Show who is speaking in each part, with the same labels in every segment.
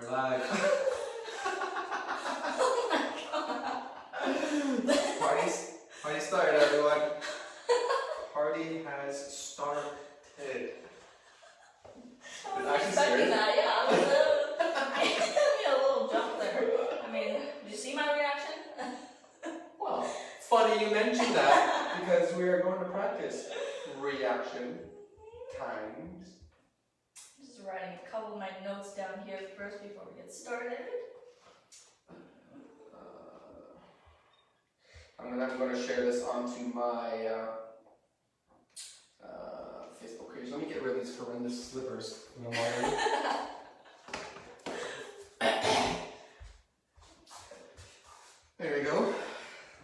Speaker 1: We're live. Party started, everyone. Party has started.
Speaker 2: I was expecting that, yeah. I was a little jump there. I mean, did you see my reaction?
Speaker 1: Well, funny you mentioned that because we are going to practice reaction times.
Speaker 2: Just writing a couple of my notes down here first before we get started.
Speaker 1: I'm going to share this onto my Facebook page. Let me get rid of these horrendous slippers in the morning. There we go.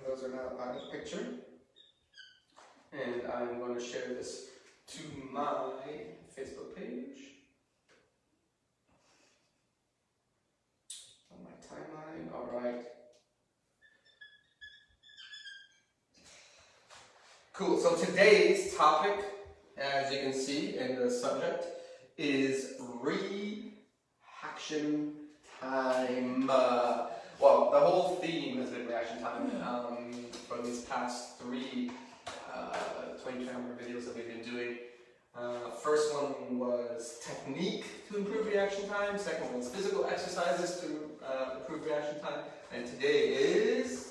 Speaker 1: Those are now out of the picture. And I'm going to share this to my Facebook page. On my timeline. All right. Cool. So today's topic, as you can see in the subject, is reaction time. Well, the whole theme has been reaction time for these past three 20-camera videos that we've been doing. First one was technique to improve reaction time. Second one was physical exercises to improve reaction time. And today is...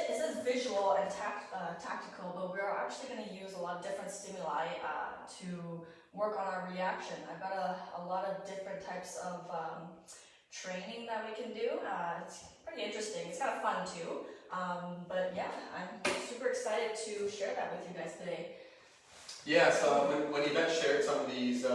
Speaker 2: It says visual and tactical, but we're actually going to use a lot of different stimuli to work on our reaction. I've got a lot of different types of training that we can do. It's pretty interesting. It's kind of fun too. But yeah, I'm super excited to share that with you guys today.
Speaker 1: Yeah, so when Yvette shared some of these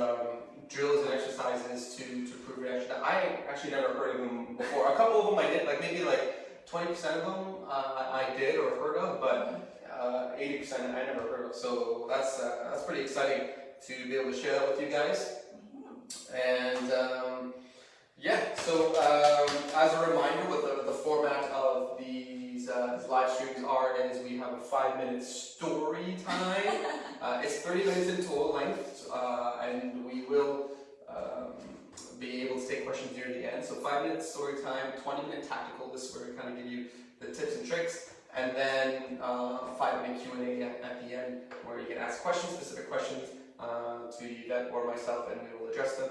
Speaker 1: drills and exercises to improve reaction, I actually never heard of them before. A couple of them I did, like maybe like 20% of them I did or heard of, but 80% I never heard of. So that's pretty exciting to be able to share that with you guys. And yeah, so as a reminder, what the format of these live streams is we have a 5-minute story time. It's 30 minutes in total length, and we will be able to take questions near the end. So 5 minutes story time, 20-minute tactical. This is where we kind of give you the tips and tricks, and then 5-minute Q&A at the end, where you can ask questions, specific questions to Yvette or myself, and we will address them.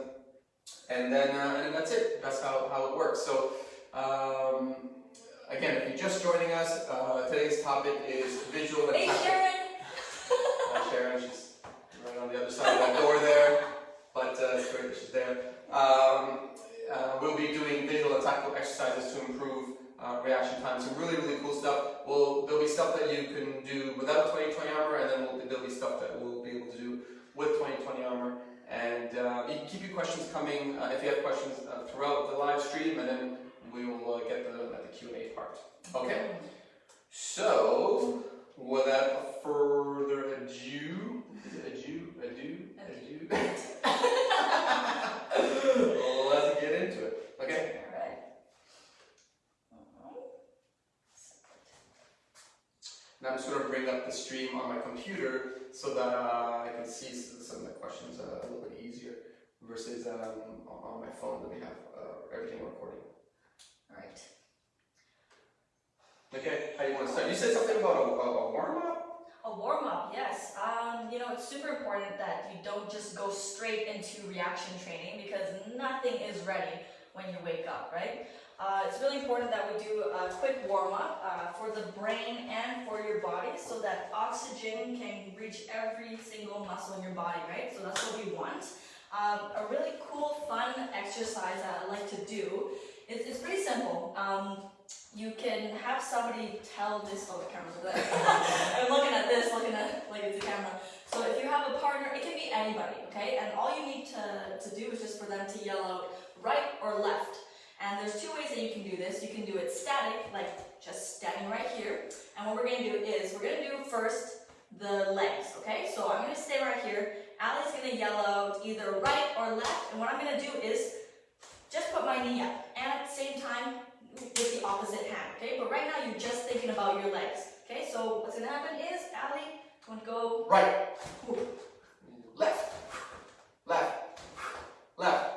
Speaker 1: And then and that's it. That's how it works. So again, if you're just joining us, today's topic is visual and tactical.
Speaker 2: Sharon!
Speaker 1: Hi Sharon, she's right on the other side of that door there, but it's great that she's there. We'll be doing visual and tactical exercises to improve reaction time. Some really, really cool stuff. There'll be stuff that you can do without 20/20 armor, and then there'll be stuff that we'll be able to do with 20/20 armor. And you can keep your questions coming if you have questions throughout the live stream, and then we will get them at the Q&A part. Okay? So, without further ado, let's get into it. Okay?
Speaker 2: All right.
Speaker 1: Now I'm just going to bring up the stream on my computer so that I can see some of the questions a little bit easier versus on my phone that we have everything recording.
Speaker 2: All right.
Speaker 1: Okay, how do you want to start? You said something about a warm-up?
Speaker 2: A warm-up, yes. It's super important that you don't just go straight into reaction training because nothing is ready when you wake up, right? It's really important that we do a quick warm-up for the brain and for your body so that oxygen can reach every single muscle in your body, right? So that's what we want. A really cool, fun exercise that I like to do, it's pretty simple. You can have somebody tell this, oh, the camera's over there. I'm looking at this, looking at like it's a camera. So if you have a partner, it can be anybody, okay? And all you need to do is just for them to yell out right or left. And there's two ways that you can do this. You can do it static, like just standing right here. And what we're going to do is, we're going to do first the legs, okay? So I'm going to stay right here. Allie's going to yell out either right or left. And what I'm going to do is just put my knee up. And at the same time, with the opposite hand, okay? But right now, you're just thinking about your legs, okay? So what's going to happen is, Allie, you want to go
Speaker 1: right, left, left, left.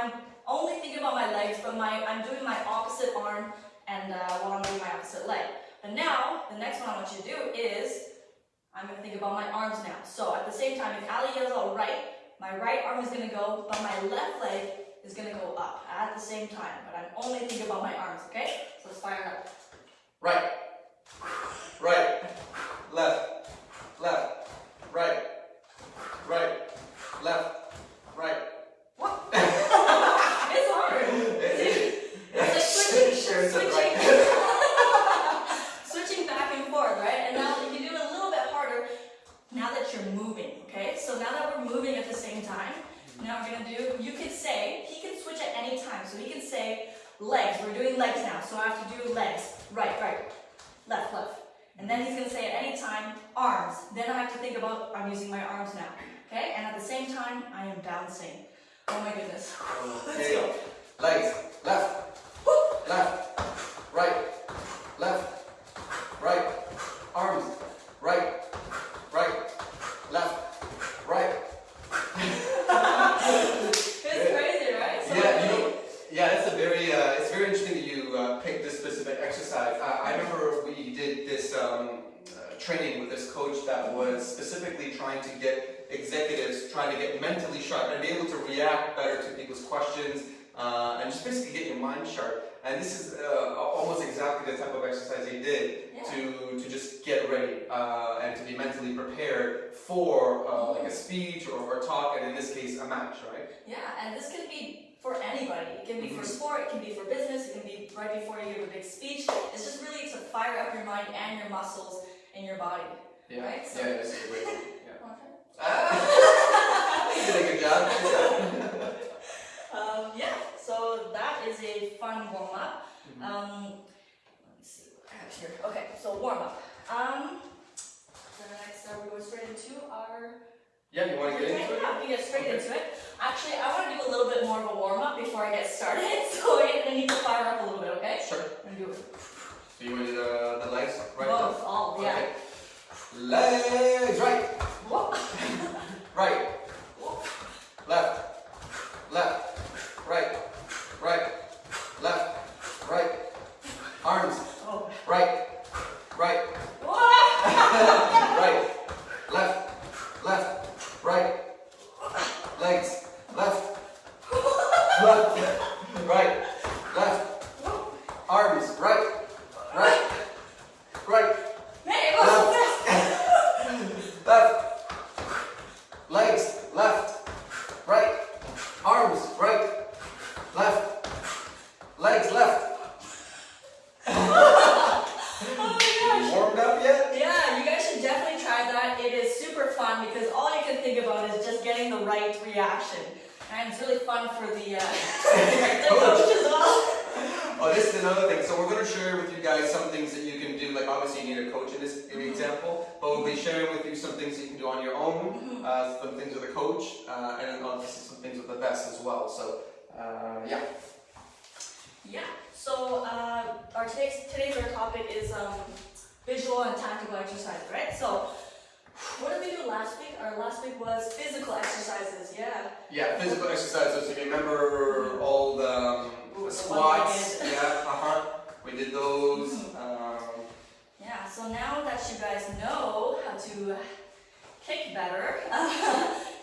Speaker 2: I'm only thinking about my legs, but I'm doing my opposite arm and while I'm doing my opposite leg. But now, the next one I want you to do is, I'm going to think about my arms now. So at the same time, if Ali yells out right, my right arm is going to go, but my left leg is going to go up at the same time. But I'm only thinking about my arms, okay? So let's fire it up.
Speaker 1: Right. Right. Left. Left. Right. Right. Left. Right.
Speaker 2: What? It's hard. It's like switching back and forth, right? And now you can do it a little bit harder now that you're moving, okay? So now that we're moving at the same time, now we're gonna do, you could say, he can switch at any time. So he can say legs, we're doing legs now. So I have to do legs, right, left. And then he's gonna say at any time, arms. Then I have to think about, I'm using my arms now, okay? And at the same time, I am bouncing. Oh my goodness. Let's go.
Speaker 1: Legs, left, left, right, left, right, arms, right, left, right.
Speaker 2: It's crazy, right? So
Speaker 1: it's very interesting that you picked this specific exercise. I remember we did this training with this coach that was specifically trying to get executives trying to get mentally sharp and be able to react better to people's questions and just basically get your mind sharp. And this is almost exactly the type of exercise he did to just get ready and to be mentally prepared for like a speech or a talk, and in this case, a match, right?
Speaker 2: Yeah, and this can be for anybody. It can be for sport, it can be for business, it can be right before you give a big speech. It's just really to fire up your mind and your muscles in your body.
Speaker 1: Yeah,
Speaker 2: right? So,
Speaker 1: this is great. You did a good job.
Speaker 2: So that is a fun warm-up. Let me see what I have here. Okay, so warm-up. Then next, we go straight into our...
Speaker 1: Yeah, you want to get into it?
Speaker 2: Yeah, we get straight into it. Actually, I want to do a little bit more of a warm-up before I get started, so we're going to need to fire up a little bit, okay?
Speaker 1: Sure.
Speaker 2: I'm going to do it.
Speaker 1: So you want to do the legs right?
Speaker 2: Both, all, yeah.
Speaker 1: Okay. Legs right.
Speaker 2: Whoop.
Speaker 1: Right. Left. Left. Right. Right. Left. Right. Arms.
Speaker 2: Oh.
Speaker 1: Right. Right. Right. Left. Left. Right. Legs. Left. Left. Right. Left. Arms. Right. Right. Right.
Speaker 2: Hey, it goes so fast.
Speaker 1: Left. Legs. Left. Right. Arms. Right. Left. Legs. Left.
Speaker 2: Oh my gosh.
Speaker 1: Warmed up yet?
Speaker 2: Yeah, you guys should definitely try that. It is super fun because all you can think about is just getting the right reaction. And it's really fun for the coach as well.
Speaker 1: Oh, this is another thing. So we're going to share with you guys some things that you can do. Like obviously you need a coach in this example, but we'll be sharing with you some things that you can do on your own, some things with a coach, and then obviously some things with the vest as well. So yeah.
Speaker 2: Yeah. So today's our topic is visual and tactical exercise, right? So what did we do last week? Our last week was physical exercises. Yeah.
Speaker 1: Yeah, physical exercises. So if you remember all the squats, we did those.
Speaker 2: Yeah, so now that you guys know how to kick better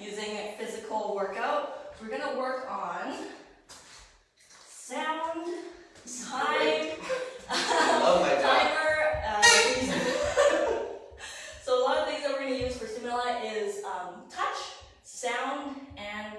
Speaker 2: using a physical workout, we're gonna work on sound, time,
Speaker 1: I love my job.
Speaker 2: timer. So a lot of things that we're gonna use for stimuli is touch, sound, and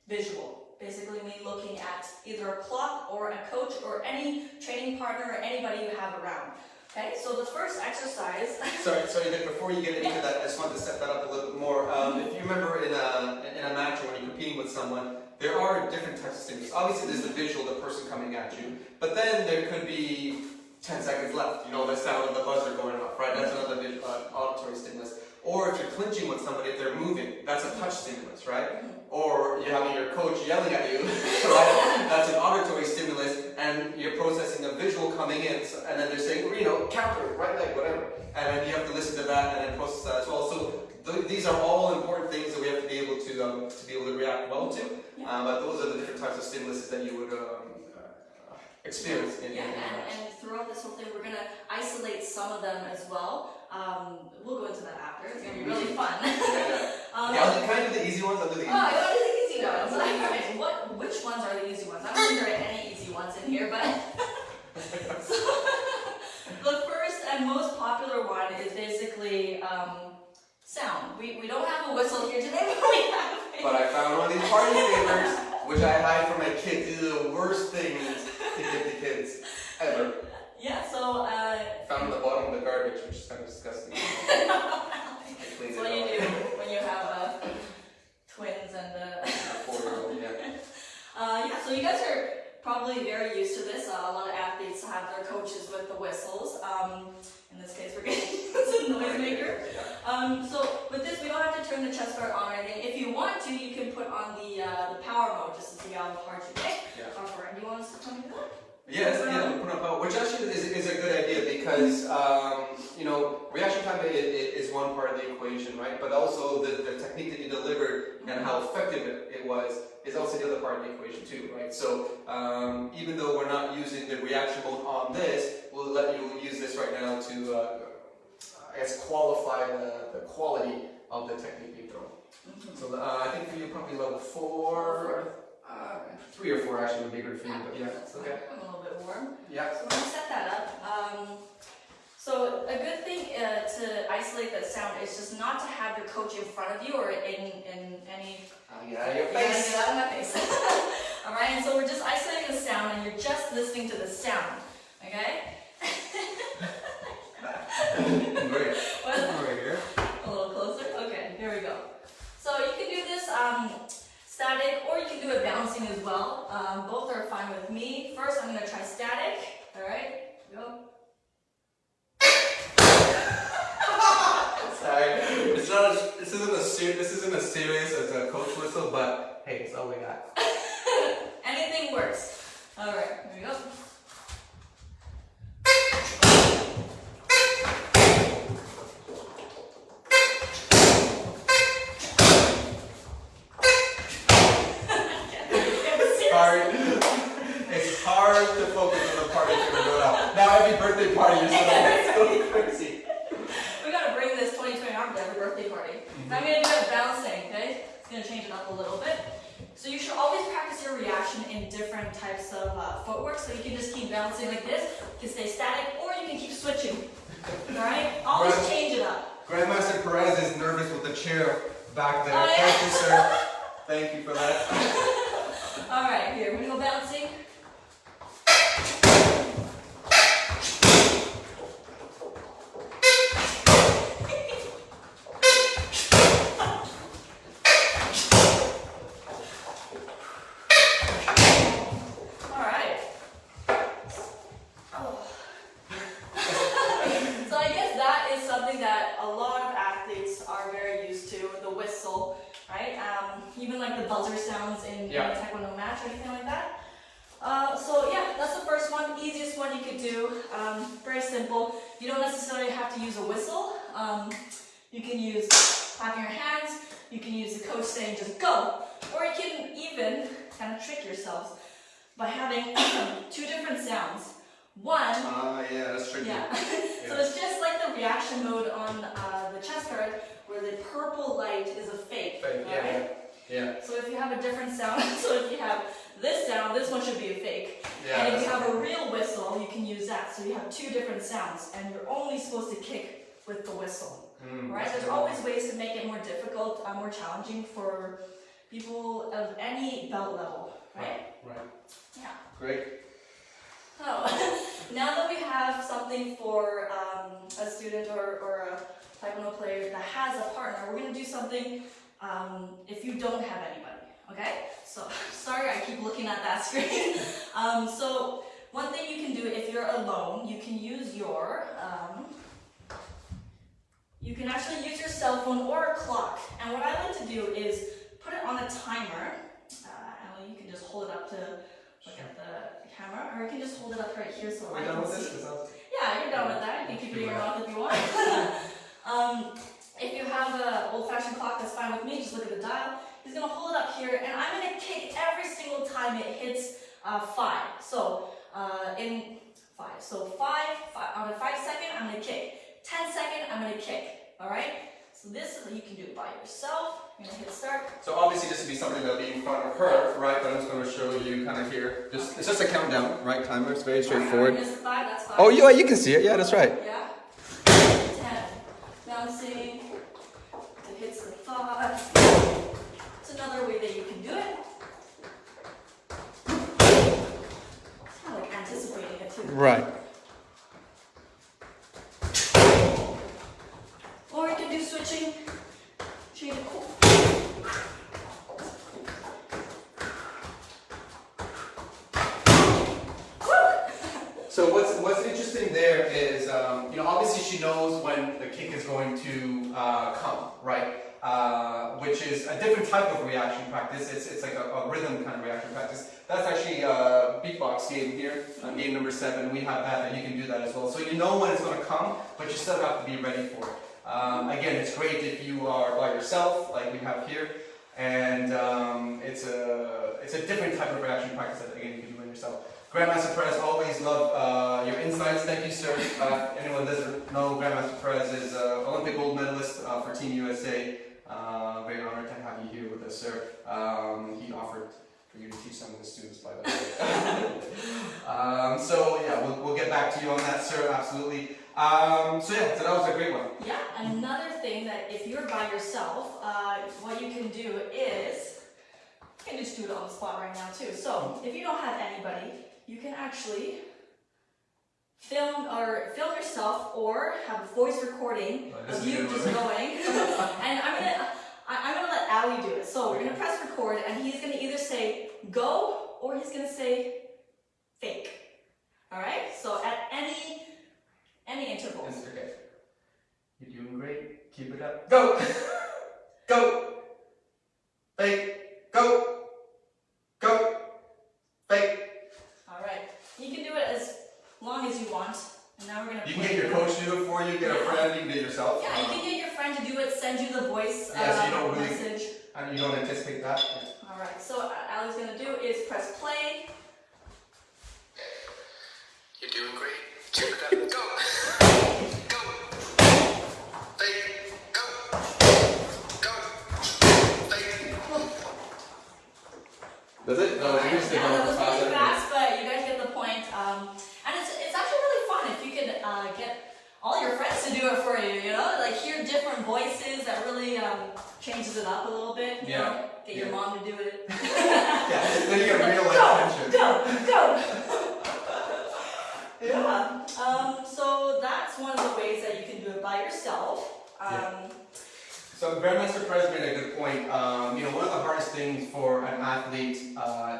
Speaker 2: visual. Basically me looking at either a clock or a coach or any training partner or anybody you have around. Okay, so the first exercise...
Speaker 1: Sorry, Nick, before you get into that, I just wanted to set that up a little bit more. If you remember in a match or when you're competing with someone, there are different types of stimulus. Obviously there's the visual, the person coming at you, but then there could be 10 seconds left, you know, the sound of the buzzer going off, right? That's another auditory stimulus. Or if you're clinching with somebody, if they're moving, that's a touch stimulus, right? Or you're having your coach yelling at you, right? That's an auditory stimulus, and you're processing a visual coming in, and then they're saying, you know, counter, right leg, whatever. And then you have to listen to that and then process that as well. So these are all important things that we have to be able to react well to. But those are the different types of stimuluses that you would experience in
Speaker 2: and throughout this whole thing, we're gonna isolate some of them as well. We'll go into that after. It's gonna be really fun.
Speaker 1: Can I do the easy ones? I'll do the easy ones.
Speaker 2: Oh, I want to do the easy ones. Alright, which ones are the easy ones? I don't think there are any easy ones in here, but so, the first and most popular one is basically sound. We don't have a whistle here today, but we have it.
Speaker 1: But I found one of these party favors, which I hide from my kids. These are the worst things to give to kids ever.
Speaker 2: Yeah, so
Speaker 1: found in the bottom of the garbage, which is kind of disgusting.
Speaker 2: That's what you do when you have twins and
Speaker 1: a 4-year-old,
Speaker 2: yeah, so you guys are probably very used to this. A lot of athletes have their coaches with the whistles. In this case, we're going to use a noisemaker. So with this, we don't have to turn the chest guard on or anything. If you want to, you can put on the power mode just to see how hard you get. Do you want us to come do that?
Speaker 1: Yes, put on power, which actually is a good idea because reaction time is one part of the equation, right? But also the technique that you delivered and how effective it was is also the other part of the equation too, right? So even though we're not using the reaction mode on this, we'll let you use this right now to, I guess, qualify the quality of the technique being thrown. So I think for you probably level 4. 3 or 4 actually would be good for you, but yeah, it's okay.
Speaker 2: I'm a little bit warm.
Speaker 1: Yeah.
Speaker 2: So we're going to set that up. So a good thing to isolate that sound is just not to have your coach in front of you or in any...
Speaker 1: Get out of your face.
Speaker 2: Get out of my face. Alright, and so we're just isolating the sound and you're just listening to the sound. Okay?
Speaker 1: Great.
Speaker 2: What?
Speaker 1: Right here.
Speaker 2: A little closer? Okay, here we go. So you can do this static or you can do it bouncing as well. Both are fine with me. First, I'm going to try static. Alright, go.
Speaker 1: Sorry, this isn't as serious as a coach whistle, but hey, it's all we got.
Speaker 2: Anything works. Alright, here we go.
Speaker 1: It's hard to focus on the party that we're going out. Now every birthday party you're so crazy.
Speaker 2: We gotta bring this 2020 arm to every birthday party. Now I'm gonna do it bouncing, okay? It's gonna change it up a little bit. So you should always practice your reaction in different types of footwork. So you can just keep bouncing like this, you can stay static, or you can keep switching. Alright? Always change it up.
Speaker 1: Grandmaster Perez is nervous with the chair back there.
Speaker 2: Oh, yeah.
Speaker 1: Thank you, sir. Thank you for that.
Speaker 2: Alright, here, we're gonna go bouncing. Even like the buzzer sounds in a taekwondo match or anything like that. So yeah, that's the first one, easiest one you could do. Very simple. You don't necessarily have to use a whistle. You can use clapping your hands. You can use the coach saying just go. Or you can even kind of trick yourselves by having 2 different sounds. One.
Speaker 1: Yeah, that's tricky.
Speaker 2: Yeah. So it's just like the reaction mode on the chest guard, where the purple light is a fake.
Speaker 1: Right? Yeah.
Speaker 2: So if you have a different sound, so if you have this sound, this one should be a fake.
Speaker 1: Yeah,
Speaker 2: and if you have a real whistle, you can use that. So you have 2 different sounds, and you're only supposed to kick with the whistle. Right? There's always ways to make it more difficult, more challenging for people of any belt level. Right?
Speaker 1: Right.
Speaker 2: Yeah.
Speaker 1: Great.
Speaker 2: Oh, now that we have something for a student or a taekwondo player that has a partner, we're going to do something if you don't have anybody, okay? So, sorry, I keep looking at that screen. So, one thing you can do if you're alone, you can use your, you can actually use your cell phone or a clock. And what I like to do is put it on a timer. And you can just hold it up to look at the camera, or you can just hold it up right here so I can see. Yeah, you're done with that. You can keep it in your mouth if you want. If you have an old-fashioned clock, that's fine with me. Just look at the dial. He's gonna hold it up here, and I'm gonna kick every single time it hits 5. So in 5. So 5 on a 5-second, I'm gonna kick. 10-second, I'm gonna kick. All right. So this is you can do it by yourself. You're gonna hit start.
Speaker 1: So obviously this would be something that'll be in front of her, right? But I'm just going to show you kind of here. It's just a countdown, right? Timer. It's very straightforward.
Speaker 2: Here's the 5. That's 5.
Speaker 1: Oh, you can see it. Yeah, that's right.
Speaker 2: Yeah. 10. Bouncing. It hits the 5. It's another way that you can do it. It's kind of like anticipating it too.
Speaker 1: Right.
Speaker 2: Or you can do switching. Change it.
Speaker 1: So what's interesting there is, obviously she knows when the kick is going to come, right? Which is a different type of reaction practice. It's like a rhythm kind of reaction practice. That's actually a beatbox game here, game number 7. We have that, and you can do that as well. So you know when it's going to come, but you still have to be ready for it. Again, it's great if you are by yourself, like we have here, and it's a different type of reaction practice that again you can do by yourself. Grandmaster Perez, always love your insights. Thank you, sir. Anyone doesn't know, Grandmaster Perez is Olympic gold medalist for Team USA. Very honored to have you here with us, sir. He offered for you to teach some of the students, by the way. So yeah, we'll get back to you on that, sir. Absolutely. So that was a great one.
Speaker 2: Yeah, another thing that if you're by yourself, what you can do is, you can just do it on the spot right now too. So if you don't have anybody, you can actually film yourself or have a voice recording of you just going. And I'm gonna let Ali do it. So we're gonna press record, and he's gonna either say go or he's gonna say fake. All right. So at any interval.
Speaker 1: It's okay. You're doing great. Keep it up. Go! Go! Fake! Go! Go! Fake!
Speaker 2: Alright. You can do it as long as you want. And now we're going to
Speaker 1: You can get your coach to do it for you, get a friend, you can do it yourself.
Speaker 2: Yeah, you can get your friend to do it, send you the voice
Speaker 1: so you don't really,
Speaker 2: message.
Speaker 1: And you don't anticipate that?
Speaker 2: Alright, so what Ali's going to do is press play.
Speaker 1: You're doing great. Keep it up. Go! Does it? No,
Speaker 2: Yeah, that was really fast, but you guys get the point. And it's actually really fun if you could get all your friends to do it for you, like hear different voices that really changes it up a little bit, you know? Get your mom to do it.
Speaker 1: Yeah, then you get real life attention.
Speaker 2: Go! Yeah. So that's one of the ways that you can do it by yourself.
Speaker 1: So Grandmaster Perez made a good point. One of the hardest things for an athlete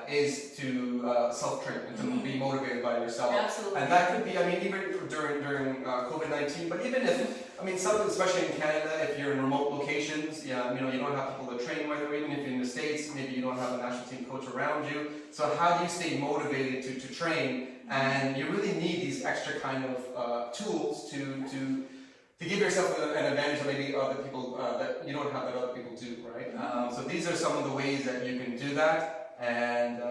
Speaker 1: is to self-train and to be motivated by yourself.
Speaker 2: Absolutely.
Speaker 1: And that could be, even during COVID-19, but even if, something, especially in Canada, if you're in remote locations, you don't have people to train with, or even if you're in the States, maybe you don't have a national team coach around you. So how do you stay motivated to train? And you really need these extra kind of tools to give yourself an advantage that maybe other people that you don't have that other people do, right? So these are some of the ways that you can do that. And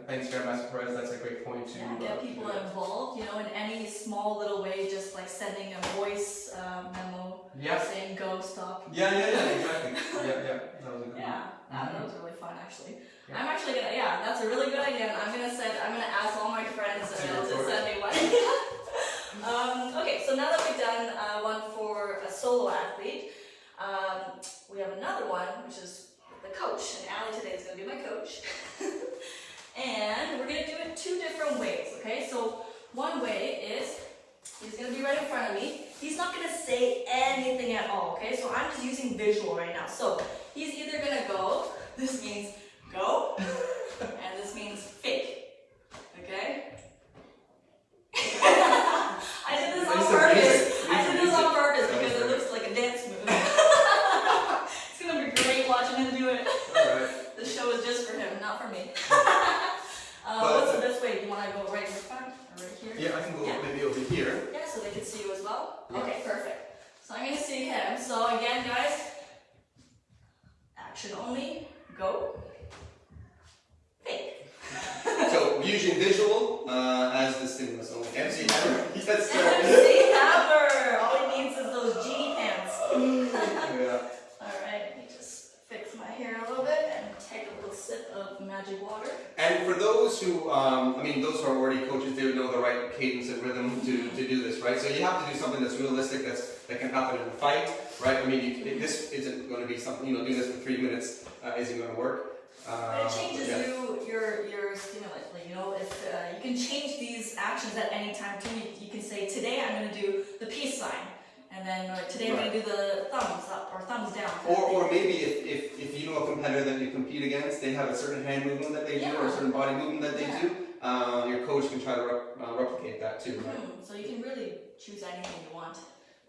Speaker 1: thanks, Grandmaster Perez. That's a great point to
Speaker 2: get people involved. In any small little way, just like sending a voice memo, saying go, stop.
Speaker 1: Yeah, exactly. That was a good one.
Speaker 2: That was really fun actually. Yeah. I'm actually gonna, that's a really good idea. I'm gonna ask all my friends to send me one. Okay, so now that we've done one for a solo athlete, we have another one, which is the coach. And Ali today is going to be my coach. And we're going to do it 2 different ways, okay? So one way is, he's going to be right in front of me. He's not going to say anything at all, okay? So I'm just using visual right now. So he's either going to go, this means go, and this means fake, okay? I did this on purpose because it looks like a dance move. It's gonna be great watching him do it.
Speaker 1: Alright.
Speaker 2: The show is just for him, not for me. What's the best way? Do you want to go right in front or right here?
Speaker 1: Yeah, I can go maybe over here.
Speaker 2: Yeah, so they can see you as well.
Speaker 1: Yeah.
Speaker 2: Okay, perfect. So I'm gonna see him. So again, guys, action only, go, fake.
Speaker 1: So using visual as the stimulus only. MC Hammer. Yes, sir.
Speaker 2: MC Hammer. All he needs is those genie pants.
Speaker 1: Yeah.
Speaker 2: All right, let me just fix my hair a little bit and take a little sip of magic water.
Speaker 1: And for those who, those who are already coaches, they would know the right cadence and rhythm to do this, right? So you have to do something that's realistic, that can happen in a fight, right? I mean, this isn't going to be something, doing this for 3 minutes isn't going to work.
Speaker 2: But it changes your stimulus. Like, if you can change these actions at any time too. You can say, today I'm going to do the peace sign. And then today I'm going to do the thumbs up or thumbs down.
Speaker 1: Or maybe if you know a competitor that you compete against, they have a certain hand movement that they do or a certain body movement that they do, your coach can try to replicate that too, right?
Speaker 2: So you can really choose anything you want,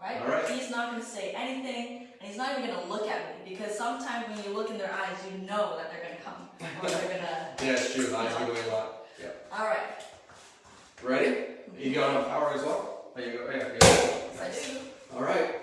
Speaker 2: right?
Speaker 1: All right.
Speaker 2: He's not going to say anything, and he's not even going to look at me, because sometimes when you look in their eyes, you know that they're going to come, or they're going to...
Speaker 1: Yeah, it's true. The eyes give away a lot. Yeah.
Speaker 2: All right.
Speaker 1: Ready? You got enough power as well? There you go. Yeah.
Speaker 2: Yes, I do.
Speaker 1: All right.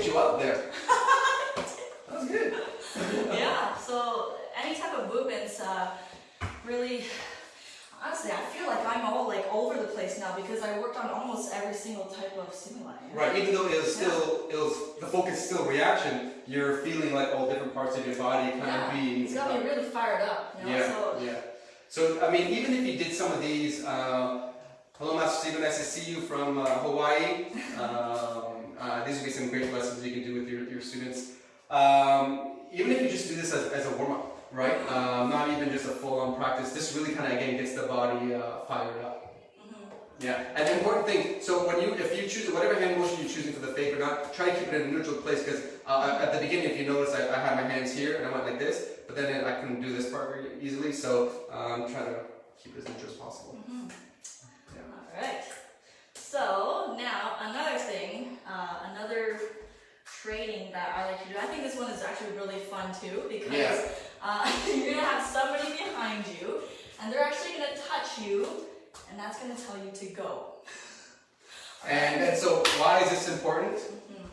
Speaker 1: You up there. That was good.
Speaker 2: Yeah, so any type of movements really, honestly, I feel like I'm all over the place now because I worked on almost every single type of stimuli.
Speaker 1: Right, even though the focus is still reaction, you're feeling like all different parts of your body kind of being.
Speaker 2: It's got me really fired up.
Speaker 1: So I mean, even if you did some of these, hello Master Stephen, nice to see you from Hawaii. These would be some great lessons you can do with your students. Even if you just do this as a warm-up, right? Not even just a full-on practice. This really kind of, again, gets the body fired up. Yeah, and the important thing, so if you choose, whatever hand motion you're choosing for the fake or not, try to keep it in a neutral place, because at the beginning, if you notice, I had my hands here, and I went like this, but then I couldn't do this part very easily, so I'm trying to keep it as neutral as possible.
Speaker 2: All right. So now another thing, another training that I like to do. I think this one is actually really fun too, because you're gonna have somebody behind you, and they're actually gonna touch you, and that's gonna tell you to go.
Speaker 1: And so why is this important?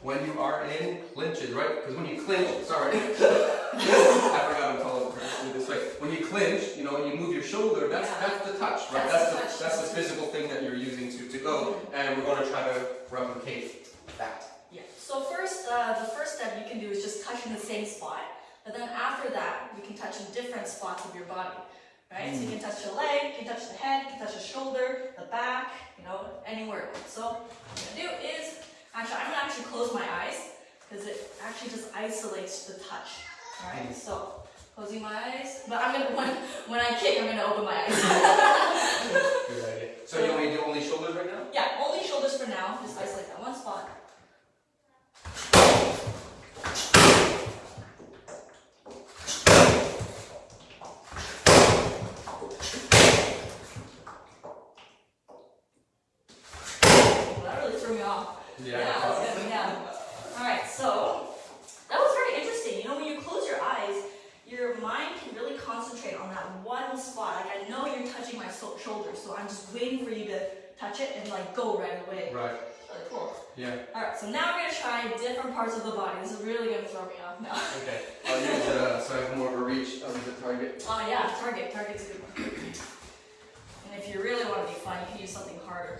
Speaker 1: When you are in clinches, right? Because when you clinch, sorry, I forgot to tell it this way. When you clinch, and you move your shoulder, that's the touch, right? That's the physical thing that you're using to go, and we're going to try to replicate that.
Speaker 2: Yeah. So first, the first step you can do is just touch in the same spot, but then after that, you can touch in different spots of your body, right? So you can touch your leg, you can touch the head, you can touch the shoulder, the back, anywhere. So what I'm going to do is, I'm going to close my eyes, because it actually just isolates the touch. All right, so closing my eyes, but I'm gonna when I kick, I'm gonna open my eyes.
Speaker 1: Good idea. So you want me to do only shoulders right now?
Speaker 2: Yeah, only shoulders for now. Just isolate that one spot. Well, that really threw me off. Yeah, that's good. Yeah. All right, so that was very interesting. When you close your eyes, your mind can really concentrate on that one spot. Like, I know you're touching my shoulder, so I'm just waiting for you to touch it and go right away.
Speaker 1: Right.
Speaker 2: Really cool.
Speaker 1: Yeah.
Speaker 2: All right, so now we're gonna try different parts of the body. This is really gonna throw me off now.
Speaker 1: Okay. I'll use so I have more of a reach. I'll use a target.
Speaker 2: Oh yeah, target. Target's a good one. And if you really want to be fun, you can use something harder.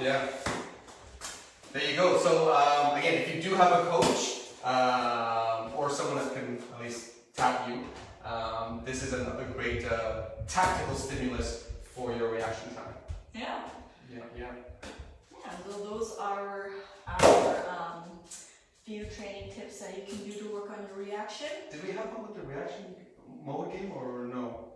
Speaker 1: Yeah. There you go. So again, if you do have a coach or someone that can at least tap you, this is another great tactical stimulus for your reaction time.
Speaker 2: Yeah.
Speaker 1: Yeah.
Speaker 2: Yeah, so those are our few training tips that you can do to work on your reaction.
Speaker 1: Did we have one with the reaction mode game or no?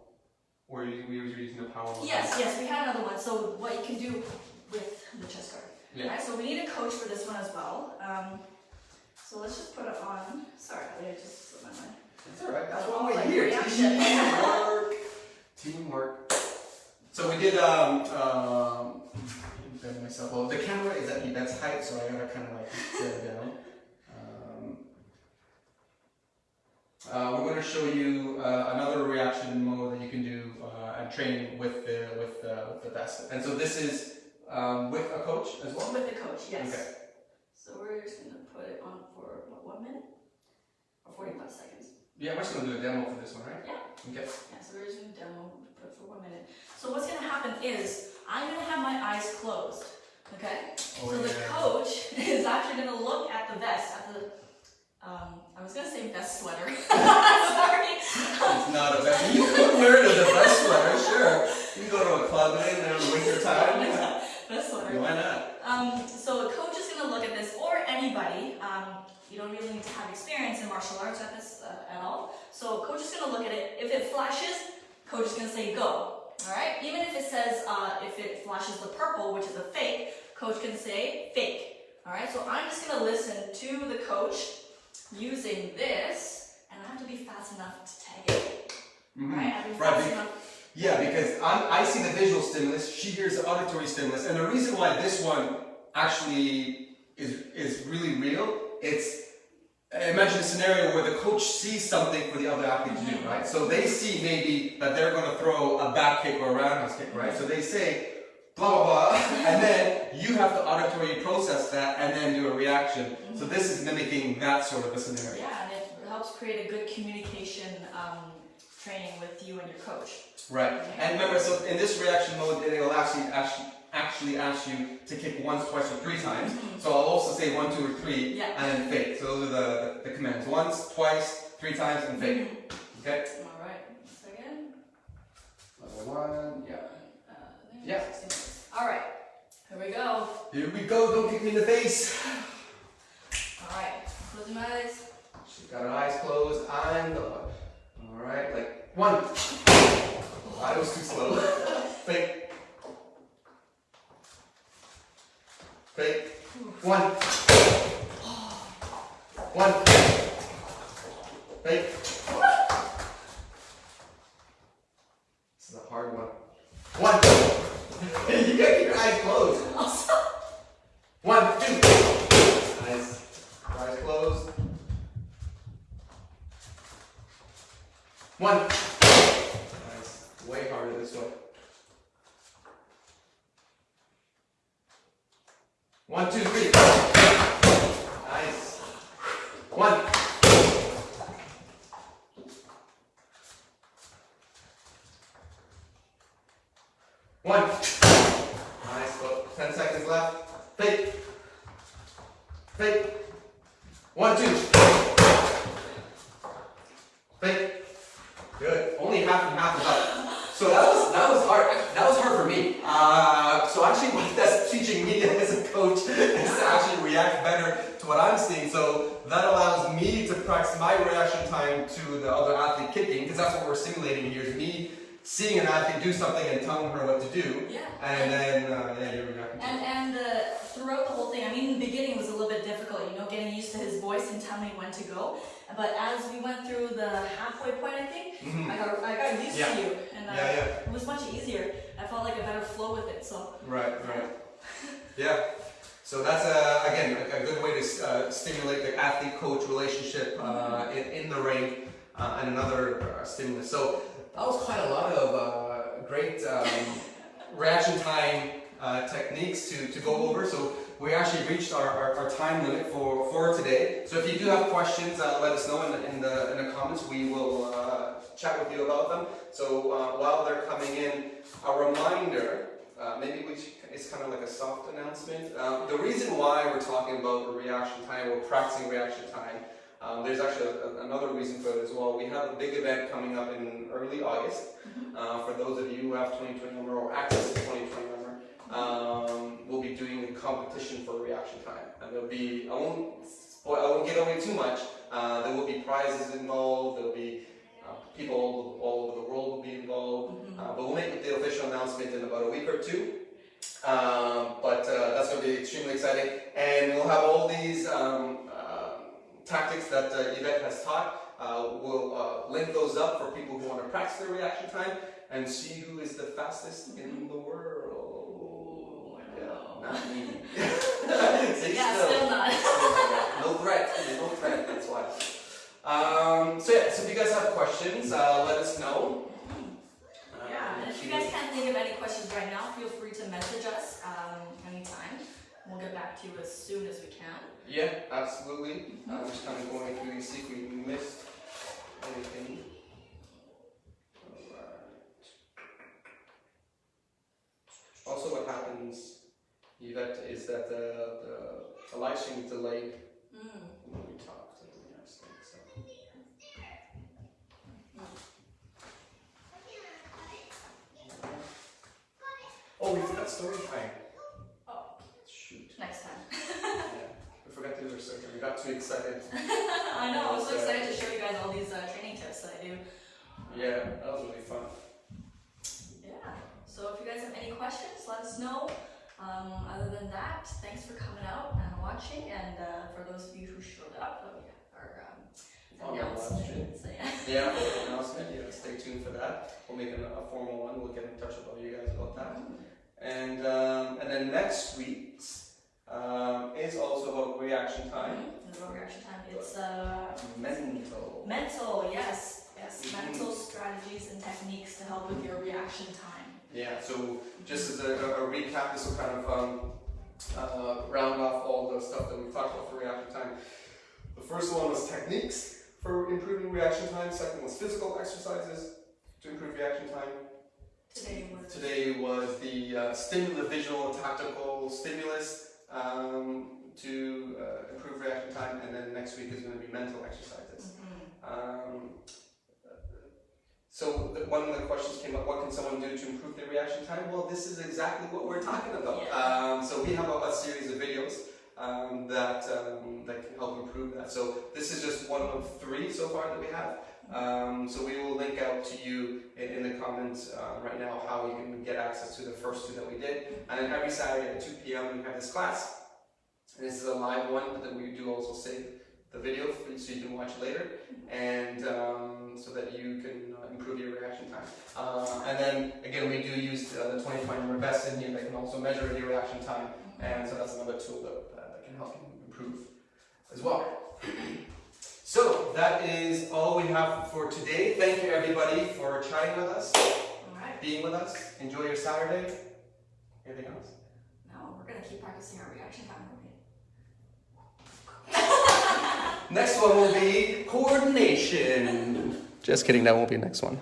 Speaker 1: Or we were using the power mode?
Speaker 2: Yes, we had another one. So what you can do with the chess card.
Speaker 1: Yeah.
Speaker 2: Right, so we need a coach for this one as well. So let's just put it on. Sorry, I just slipped my mind.
Speaker 1: It's alright, that's why
Speaker 2: Like
Speaker 1: we're here.
Speaker 2: reaction.
Speaker 1: Teamwork. So we did myself. Well, the camera is at Yvette's height, so I gotta kind of like set it down. We're going to show you another reaction mode that you can do and train with the vest. And so this is with a coach as well?
Speaker 2: With the coach, yes.
Speaker 1: Okay.
Speaker 2: So we're just going to put it on for, what, 1 minute? Or 45 seconds?
Speaker 1: Yeah, we're just going to do a demo for this one, right?
Speaker 2: Yeah.
Speaker 1: Okay.
Speaker 2: Yeah, so we're just going to demo, put it for 1 minute. So what's going to happen is, I'm going to have my eyes closed, okay?
Speaker 1: Oh,
Speaker 2: so the coach is actually going to look at the vest, at the, I was going to say vest sweater. Sorry.
Speaker 1: It's not a vest. You could wear it as a vest sweater, sure. You can go to a club in the winter time.
Speaker 2: Vest sweater.
Speaker 1: Why not?
Speaker 2: So the coach is going to look at this, or anybody. You don't really need to have experience in martial arts at this at all. So coach is going to look at it. If it flashes, coach is going to say go. All right. Even if it says if it flashes the purple, which is a fake, coach can say fake. All right. So I'm just going to listen to the coach using this, and I have to be fast enough to tag it.
Speaker 1: Mm-hmm.
Speaker 2: Right. I have to be fast enough.
Speaker 1: Yeah, because I see the visual stimulus, she hears the auditory stimulus, and the reason why this one actually is really real, it's, imagine a scenario where the coach sees something for the other athlete to do, right? So they see maybe that they're going to throw a back kick or a roundhouse kick, right? So they say, blah, blah, blah, and then you have to auditory process that and then do a reaction. So this is mimicking that sort of a scenario.
Speaker 2: Yeah, and it helps create a good communication training with you and your coach.
Speaker 1: Right, and remember, so in this reaction mode, it will actually ask you to kick once, twice, or 3 times. So I'll also say 1, 2, or 3, and then fake. So those are the commands: once, twice, 3 times, and fake. Okay.
Speaker 2: All right. 1 second.
Speaker 1: Level 1. Yeah. Yeah.
Speaker 2: All right. Here we go.
Speaker 1: Here we go. Don't kick me in the face.
Speaker 2: All right. Closing my eyes.
Speaker 1: She's got her eyes closed. I'm the one. All right. Like 1. That was too slow. Fake. Fake. 1. 1. Fake. This is a hard one. 1. You gotta keep your eyes closed. 1, 2. Nice. Eyes closed. 1. Nice. Way harder this way. 1, 2, 3. Nice. 1. 1. Nice. Well, 10 seconds left. Fake. Fake. 1, 2. Fake. Good. Only half and half is up. So that was hard. That was hard for me. So actually, what that's teaching me as a coach is to actually react better to what I'm seeing. So that allows me to practice my reaction time to the other athlete kicking, because that's what we're simulating here. Is me seeing an athlete do something and telling her what to do.
Speaker 2: Yeah.
Speaker 1: And then you're reacting.
Speaker 2: And throughout the whole thing, I mean, in the beginning was a little bit difficult, getting used to his voice and telling me when to go. But as we went through the halfway point, I think, I got used to you, and it was much easier. I felt like a better flow with it. So.
Speaker 1: Right. Yeah. So that's again a good way to stimulate the athlete-coach relationship in the ring, and another stimulus. So that was quite a lot of great reaction time techniques to go over. So we actually reached our time limit for today. So if you do have questions, let us know in the comments. We will chat with you about them. So while they're coming in, a reminder, it's kind of like a soft announcement. The reason why we're talking about reaction time, we're practicing reaction time, there's actually another reason for it as well. We have a big event coming up in early August. For those of you who have 2020 number or access to 2020 number, we'll be doing a competition for reaction time. And there'll be, I won't give away too much. There will be prizes involved, there'll be people all over the world will be involved. But we'll make the official announcement in about a week or two. But that's going to be extremely exciting. And we'll have all these tactics that Yvette has taught. We'll link those up for people who want to practice their reaction time and see who is the fastest in the world. Not me.
Speaker 2: Still not.
Speaker 1: No threat. There's no threat. That's why. So if you guys have questions, let us know.
Speaker 2: And if you guys can't think of any questions right now, feel free to message us anytime. We'll get back to you as soon as we can.
Speaker 1: Yeah, absolutely. I'm just kind of going through these, see if we missed anything. Alright. Also, what happens, Yvette, is that the live stream is delayed when we talk. Oh, we forgot story time.
Speaker 2: Oh.
Speaker 1: Shoot.
Speaker 2: Next time.
Speaker 1: Yeah, we forgot to do our story time. We got too excited.
Speaker 2: I know, I'm so excited to show you guys all these training tips that I do.
Speaker 1: Yeah, that was really fun.
Speaker 2: Yeah, so if you guys have any questions, let us know. Other than that, thanks for coming out and watching, and for those of you who showed up, our announcement. So,
Speaker 1: Yeah, announcement. Yeah, stay tuned for that. We'll make a formal one. We'll get in touch with all you guys about that. And then next week's is also about reaction time.
Speaker 2: It's about reaction time. It's
Speaker 1: mental.
Speaker 2: Mental, yes. Mental strategies and techniques to help with your reaction time. Yeah.
Speaker 1: So just as a recap, this will kind of round off all the stuff that we've talked about for reaction time. The first one was techniques for improving reaction time. Second was physical exercises to improve reaction time. Today was the visual tactical stimulus to improve reaction time, and then next week is going to be mental exercises. So one of the questions came up: what can someone do to improve their reaction time? Well, this is exactly what we're talking about. So we have a series of videos that can help improve that. So this is just one of 3 so far that we have. So we will link out to you in the comments right now how you can get access to the first 2 that we did. And then every Saturday at 2 p.m. we have this class. And this is a live one, but then we do also save the video so you can watch it later, and so that you can improve your reaction time. And then again, we do use the 20-point reverse in here that can also measure your reaction time, and so that's another tool that can help you improve as well. So that is all we have for today. Thank you everybody for chatting with us, being with us. Enjoy your Saturday. Anything else?
Speaker 2: No, we're gonna keep practicing our reaction time.
Speaker 1: Next one will be coordination. Just kidding, that won't be the next one.